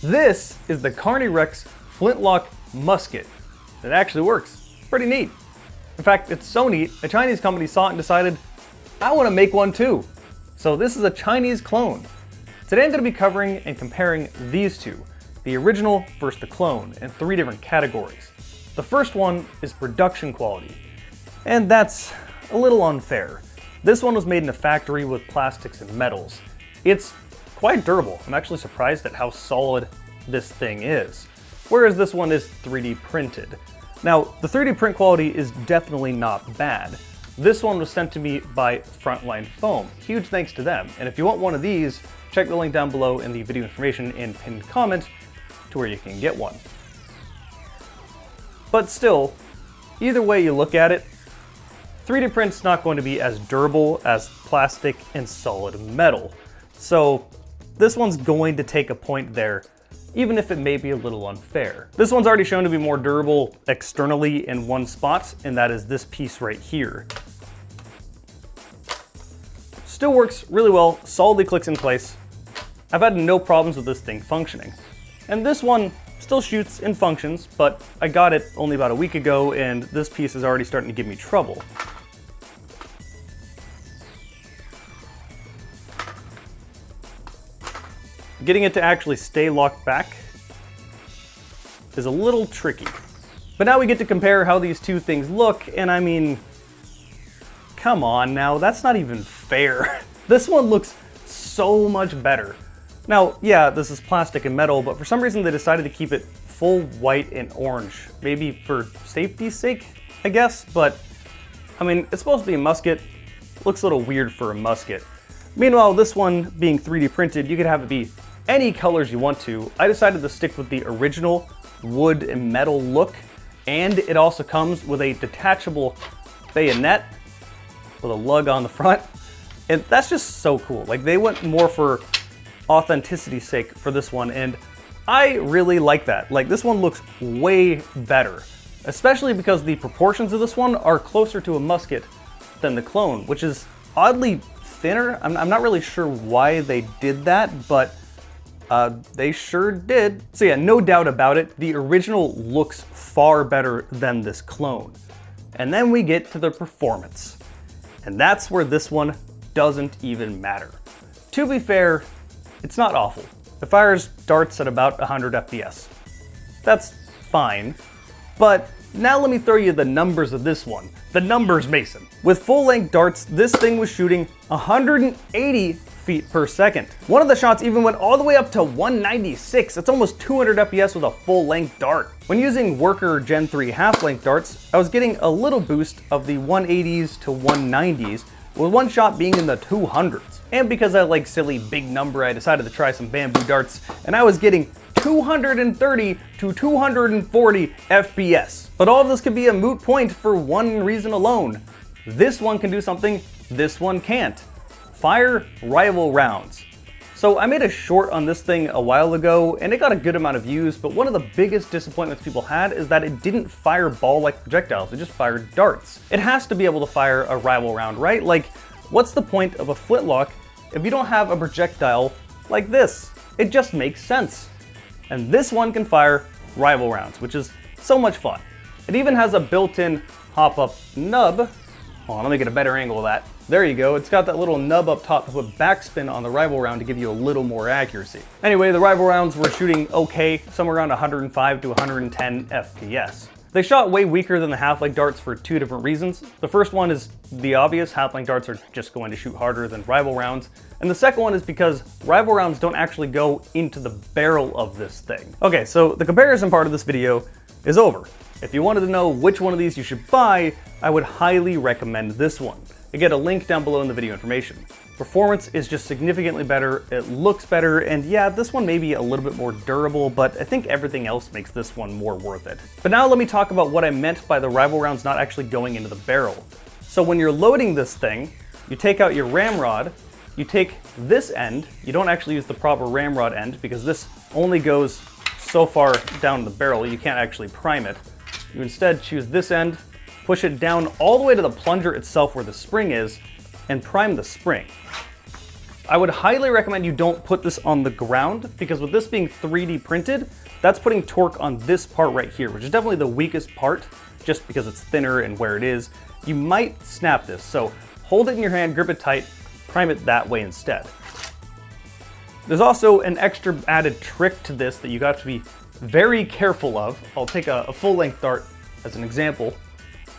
This is the CarneyRex Flintlock Musket. It actually works. Pretty neat. In fact, it's so neat, a Chinese company saw it and decided, I want to make one too. So this is a Chinese clone. Today I'm going to be covering and comparing these two, the original versus the clone, in 3 different categories. The first one is production quality, and that's a little unfair. This one was made in a factory with plastics and metals. It's quite durable. I'm actually surprised at how solid this thing is. Whereas this one is 3D printed. Now, the 3D print quality is definitely not bad. This one was sent to me by Frontline Foam. Huge thanks to them. And if you want one of these, check the link down below in the video information and pinned comment to where you can get one. But still, either way you look at it, 3D print's not going to be as durable as plastic and solid metal. So this one's going to take a point there, even if it may be a little unfair. This one's already shown to be more durable externally in one spot, and that is this piece right here. Still works really well, solidly clicks in place. I've had no problems with this thing functioning. And this one still shoots and functions, but I got it only about a week ago, and this piece is already starting to give me trouble. Getting it to actually stay locked back is a little tricky. But now we get to compare how these two things look, and I mean, come on now, that's not even fair. This one looks so much better. Now, yeah, this is plastic and metal, but for some reason they decided to keep it full white and orange. Maybe for safety's sake, I guess, but I mean, it's supposed to be a musket. Looks a little weird for a musket. Meanwhile, this one being 3D printed, you could have it be any colors you want to. I decided to stick with the original wood and metal look, and it also comes with a detachable bayonet with a lug on the front. And that's just so cool. Like, they went more for authenticity's sake for this one, and I really like that. Like, this one looks way better, especially because the proportions of this one are closer to a musket than the clone, which is oddly thinner. I'm not really sure why they did that, but they sure did. So yeah, no doubt about it, the original looks far better than this clone. And then we get to the performance. And that's where this one doesn't even matter. To be fair, it's not awful. It fires darts at about 100 FPS. That's fine. But now let me throw you the numbers of this one. The numbers, Mason. With full-length darts, this thing was shooting 180 feet per second. One of the shots even went all the way up to 196. That's almost 200 FPS with a full-length dart. When using Worker Gen 3 half-length darts, I was getting a little boost of the 180s to 190s, with one shot being in the 200s. And because I like silly big number, I decided to try some bamboo darts, and I was getting 230 to 240 FPS. But all of this could be a moot point for one reason alone. This one can do something this one can't. Fire rival rounds. So I made a short on this thing a while ago, and it got a good amount of views, but one of the biggest disappointments people had is that it didn't fire ball-like projectiles, it just fired darts. It has to be able to fire a rival round, right? Like, what's the point of a flintlock if you don't have a projectile like this? It just makes sense. And this one can fire rival rounds, which is so much fun. It even has a built-in hop-up nub. Hold on, let me get a better angle of that. There you go, it's got that little nub up top to put backspin on the rival round to give you a little more accuracy. Anyway, the rival rounds were shooting okay, somewhere around 105 to 110 FPS. They shot way weaker than the half-length darts for 2 different reasons. The first one is the obvious, half-length darts are just going to shoot harder than rival rounds. And the second one is because rival rounds don't actually go into the barrel of this thing. Okay, so the comparison part of this video is over. If you wanted to know which one of these you should buy, I would highly recommend this one. I get a link down below in the video information. Performance is just significantly better, it looks better, and yeah, this one may be a little bit more durable, but I think everything else makes this one more worth it. But now let me talk about what I meant by the rival rounds not actually going into the barrel. So when you're loading this thing, you take out your ramrod, you take this end, you don't actually use the proper ramrod end because this only goes so far down the barrel, you can't actually prime it. You instead choose this end, push it down all the way to the plunger itself where the spring is, and prime the spring. I would highly recommend you don't put this on the ground, because with this being 3D printed, that's putting torque on this part right here, which is definitely the weakest part, just because it's thinner and where it is. You might snap this, so hold it in your hand, grip it tight, prime it that way instead. There's also an extra added trick to this that you got to be very careful of. I'll take a full-length dart as an example.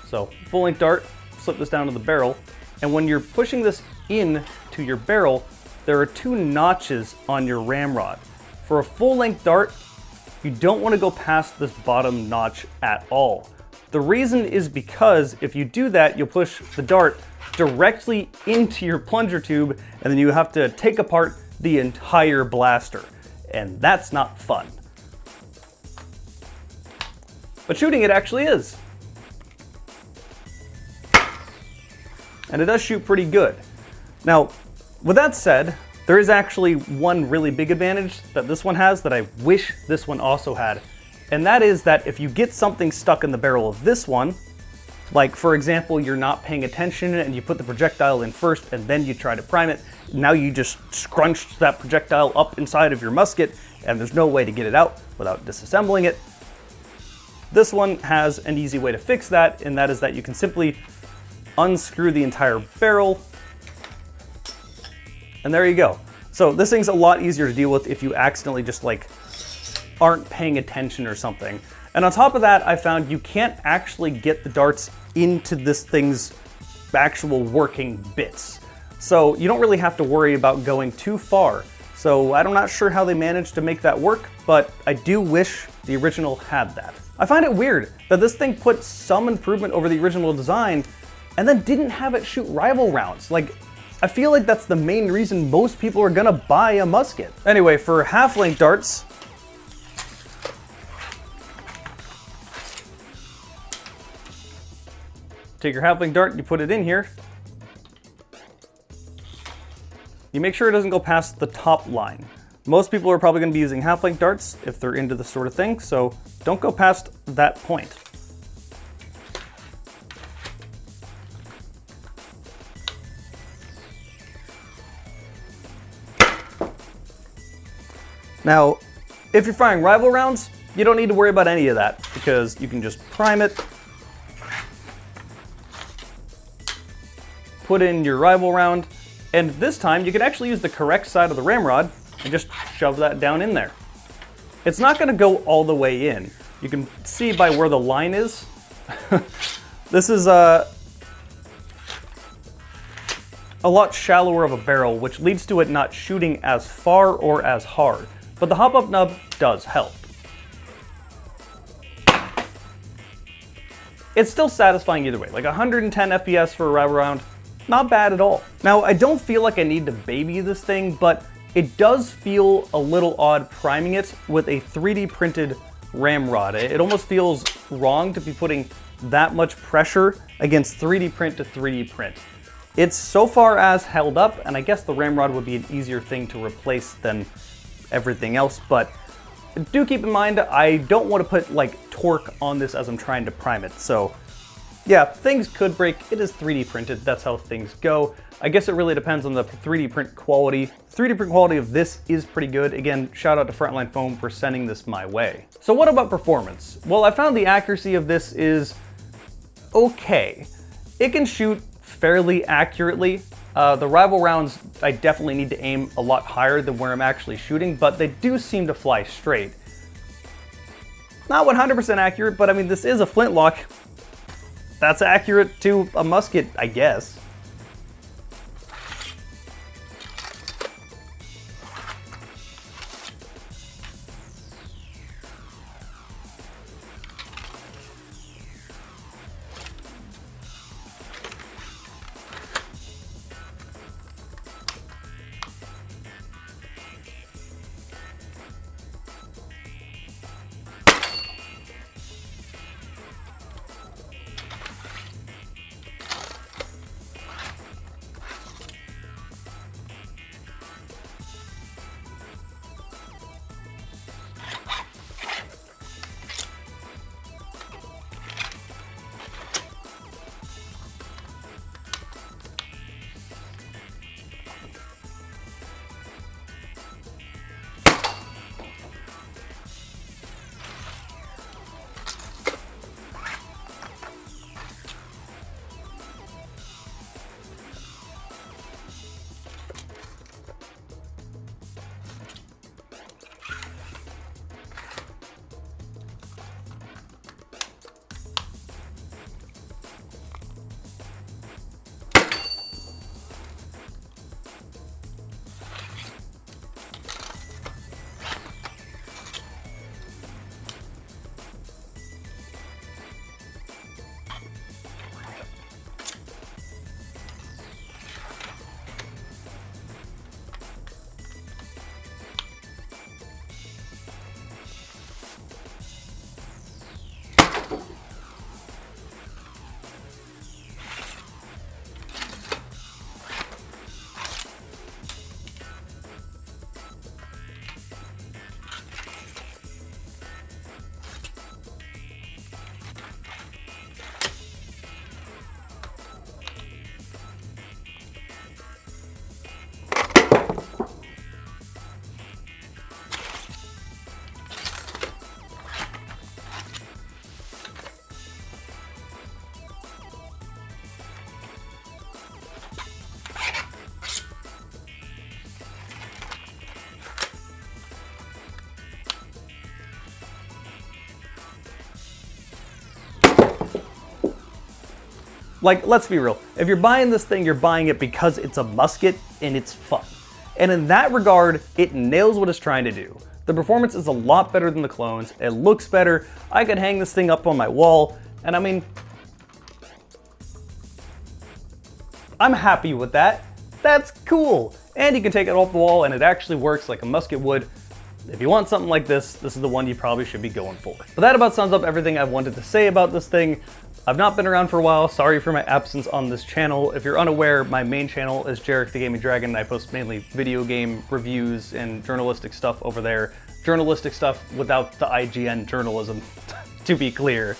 So full-length dart, slip this down to the barrel, and when you're pushing this in to your barrel, there are 2 notches on your ramrod. For a full-length dart, you don't want to go past this bottom notch at all. The reason is because if you do that, you'll push the dart directly into your plunger tube, and then you have to take apart the entire blaster, and that's not fun. But shooting it actually is. And it does shoot pretty good. Now, with that said, there is actually one really big advantage that this one has that I wish this one also had, and that is that if you get something stuck in the barrel of this one, like for example, you're not paying attention and you put the projectile in first and then you try to prime it, now you just scrunched that projectile up inside of your musket and there's no way to get it out without disassembling it. This one has an easy way to fix that, and that is that you can simply unscrew the entire barrel, and there you go. So this thing's a lot easier to deal with if you accidentally just like aren't paying attention or something. And on top of that, I found you can't actually get the darts into this thing's actual working bits. So you don't really have to worry about going too far. So I'm not sure how they managed to make that work, but I do wish the original had that. I find it weird that this thing put some improvement over the original design and then didn't have it shoot rival rounds. Like, I feel like that's the main reason most people are gonna buy a musket. Anyway, for half-length darts, take your half-length dart, you put it in here. You make sure it doesn't go past the top line. Most people are probably going to be using half-length darts if they're into this sort of thing, so don't go past that point. Now, if you're firing rival rounds, you don't need to worry about any of that because you can just prime it, put in your rival round, and this time you can actually use the correct side of the ramrod and just shove that down in there. It's not gonna go all the way in. You can see by where the line is. This is a lot shallower of a barrel, which leads to it not shooting as far or as hard. But the hop-up nub does help. It's still satisfying either way. Like 110 FPS for a rival round, not bad at all. Now, I don't feel like I need to baby this thing, but it does feel a little odd priming it with a 3D printed ramrod. It almost feels wrong to be putting that much pressure against 3D print to 3D print. It's so far as held up, and I guess the ramrod would be an easier thing to replace than everything else, but do keep in mind, I don't want to put like torque on this as I'm trying to prime it. So yeah, things could break. It is 3D printed, that's how things go. I guess it really depends on the 3D print quality. 3D print quality of this is pretty good. Again, shout out to Frontline Foam for sending this my way. So what about performance? Well, I found the accuracy of this is okay. It can shoot fairly accurately. The rival rounds, I definitely need to aim a lot higher than where I'm actually shooting, but they do seem to fly straight. Not 100% accurate, but I mean, this is a flintlock. That's accurate to a musket, I guess. Like, let's be real. If you're buying this thing, you're buying it because it's a musket and it's fun. And in that regard, it nails what it's trying to do. The performance is a lot better than the clones. It looks better. I could hang this thing up on my wall, and I mean, I'm happy with that. That's cool. And you can take it off the wall and it actually works like a musket would. If you want something like this is the one you probably should be going for. But that about sums up everything I've wanted to say about this thing. I've not been around for a while. Sorry for my absence on this channel. If you're unaware, my main channel is Jarek the Gaming Dragon, and I post mainly video game reviews and journalistic stuff over there. Journalistic stuff without the IGN journalism, to be clear.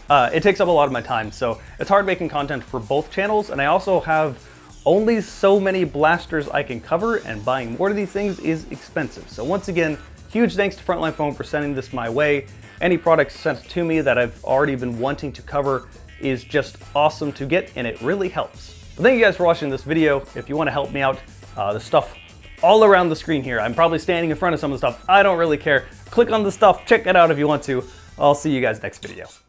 It takes up a lot of my time, so it's hard making content for both channels, and I also have only so many blasters I can cover, and buying more of these things is expensive. So once again, huge thanks to Frontline Foam for sending this my way. Any products sent to me that I've already been wanting to cover is just awesome to get, and it really helps. But thank you guys for watching this video. If you want to help me out, the stuff all around the screen here. I'm probably standing in front of some of the stuff. I don't really care. Click on the stuff, check it out if you want to. I'll see you guys next video.